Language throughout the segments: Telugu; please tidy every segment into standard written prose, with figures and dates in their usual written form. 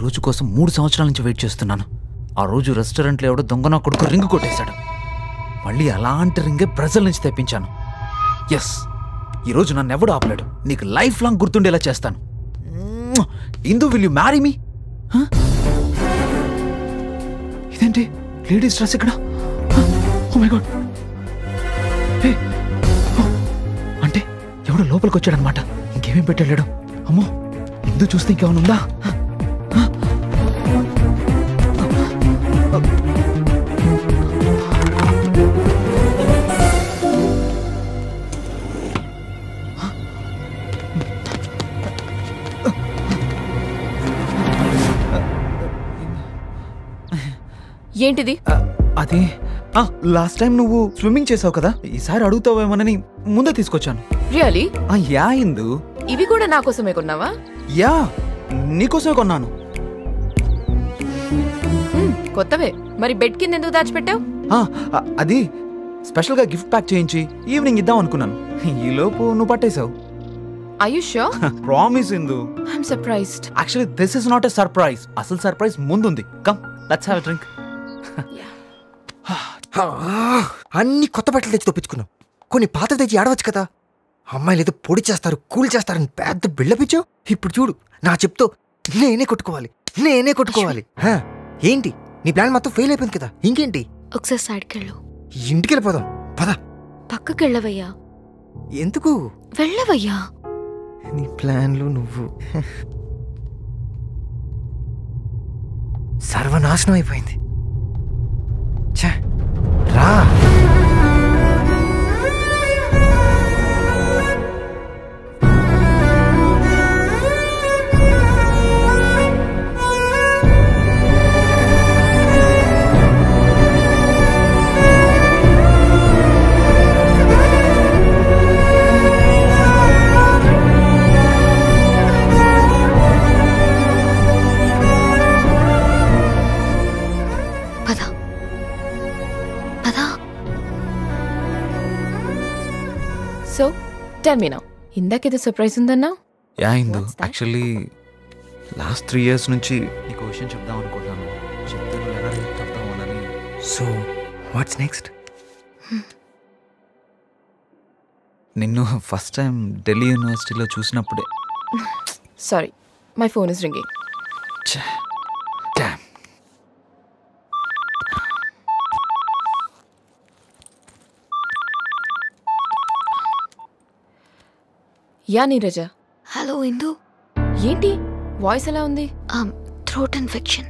రోజు కోసం 3 సంవత్సరాల నుంచి వెయిట్ చేస్తున్నాను. ఆ రోజు రెస్టారెంట్లో ఎవడో దొంగన కొడుకు రింగ్ కొట్టేశాడు. మళ్ళీ అలాంటి రింగే బ్రెజిల్ నుంచి తెప్పించాను. ఎస్, ఈరోజు నన్ను ఎవడు ఆపలేడు. నీకు లైఫ్ లాంగ్ గుర్తుండేలా చేస్తాను. ఇందు, విల్ యు మ్యారీ మీ? ఇదేంటి లేడీస్ డ్రెస్ ఇక్కడ? ఓ మై గాడ్, అంటే ఎవడో లోపలికి వచ్చాడనమాట. ఇంకేమేం పెట్టాడు? అమ్మో, ఇందు చూస్తే ఇంకేమైనా ఉందా? ఏంటిది? అది లాస్ట్ టైం నువ్వు స్విమ్మింగ్ చేసావు కదా, ఈసారి అడుగుతావేమోనని ముందే తీసుకొచ్చాను. రియల్లీ? యా ఇందు. ఇవి కూడా నా కోసమే కొన్నావా? యా, నీకోసమే కొన్నాను. కొత్తవే. మరి బెడ్ కింద ఎందుకు దాచిపెట్టావు? అది స్పెషల్ గా గిఫ్ట్ ప్యాక్ చేయించి ఈవినింగ్ ఇద్దాం అనుకున్నాను. ఈ లోపు నువ్వు పట్టేశావు. Are you sure? Promise Indu. I'm surprised. Actually, this is not a surprise. అసలు సర్ప్రైజ్ ముందుంది. Come, let's have a drink. అన్ని కొత్త బట్టలు తెచ్చి తప్పించుకున్నావు. కొన్ని పాత తెచ్చి ఆడవచ్చు కదా. అమ్మాయిలు ఏదో పొడి చేస్తారు, కూల్ చేస్తారని పెద్ద బిళ్ళపిచ్చావు. ఇప్పుడు చూడు, నా చెప్తూ నేనే కొట్టుకోవాలి. ఏంటి నీ ప్లాన్ మొత్తం ఫెయిల్ అయిపోయింది కదా, ఇంకేంటి? ఒకసారి సైడ్కి వెళ్ళు. ఇంటికి వెళ్ళిపోదాం పద. పక్కకి వెళ్ళవయ్యా. ఎందుకు వెళ్ళవయ్యా? నీ ప్లాన్లు నువ్వు సర్వనాశనం అయిపోయింది. రా. So, tell me now. ఇందాకేదో సర్ప్రైజ్ ఉందన్నా? Yeah Indu, actually last 3 years నుంచి నీకు విషయం చెప్దాం అనుకుంటున్నాను. చెప్తే నువ్వు ఎలా రియాక్ట్ అవుతావోనని. So what's next? నిన్ను ఫస్ట్ టైం ఢిల్లీ యూనివర్సిటీలో చూసినప్పుడే. Sorry, my phone is ringing. Damn. Yeah Neeraja. Hello Indu. ఏంటి వాయిస్ ఎలా ఉంది? Throat infection.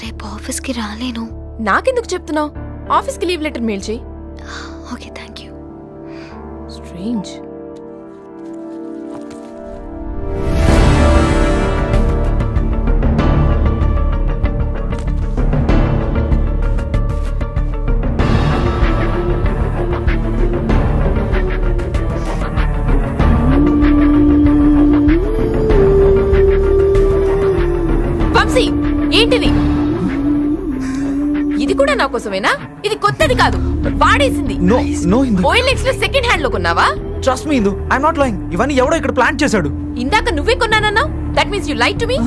రేపు ఆఫీస్కి రాలేను. నాకెందుకు చెప్తున్నావు? ఆఫీస్కి లీవ్ లెటర్ మెయిల్ చేయి. Okay, thank you. స్ట్రేంజ్. ఏంటిది? ఇది కూడా నా కోసమేనా? ఇది కొత్తది కాదు, వాడేసింది. ఓఎల్ఎక్స్ లో సెకండ్ హ్యాండ్ లో కొన్నావా? Trust me Indu, I am not lying. ఇవన్నీ ఎవడో ఇక్కడ ప్లాన్ చేశాడు. ఇందాక నువ్వే కొన్నానన్నావు. That means you lied to me.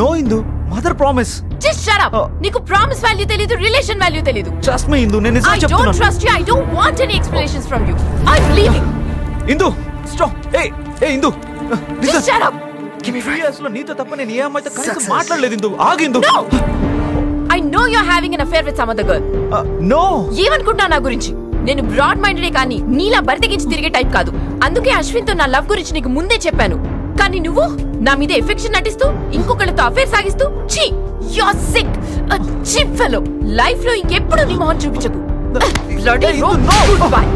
No Indu, mother promise. Just shut up. నీకు ప్రామిస్ వాల్యూ తెలీదు, రిలేషన్ వాల్యూ తెలీదు. ట్రస్ట్ మీ ఇందు, నేను నిజం చెప్తున్నాను. I don't trust you. I don't want any explanations from you. I'm leaving. Indu, stop. A Indu, just shut up. నీతో తప్ప నేను ఏ అమ్మాయితో కనీసం మాట్లాడలేదు. ఇందు, ఆగిందు. I know you're having an affair with some other girl. No. ఏమనుకుంటున్నావు నా గురించి? నేను బ్రాడ్ మైండెడే కానీ నీలా బరితెగించి తిరిగే టైప్ కాదు. అందుకే అశ్విన్తో నా లవ్ గురించి నీకు ముందే చెప్పాను. కానీ నువ్వు నా మీద ఎఫెక్షన్ నటిస్తూ ఇంకొకళ్ళతో అఫేర్ సాగిస్తూ ఛీ, you're sick, a cheap fellow. Life లో ఇంకెప్పుడు నీ మొహం చూపించకు. Bloody no. Goodbye.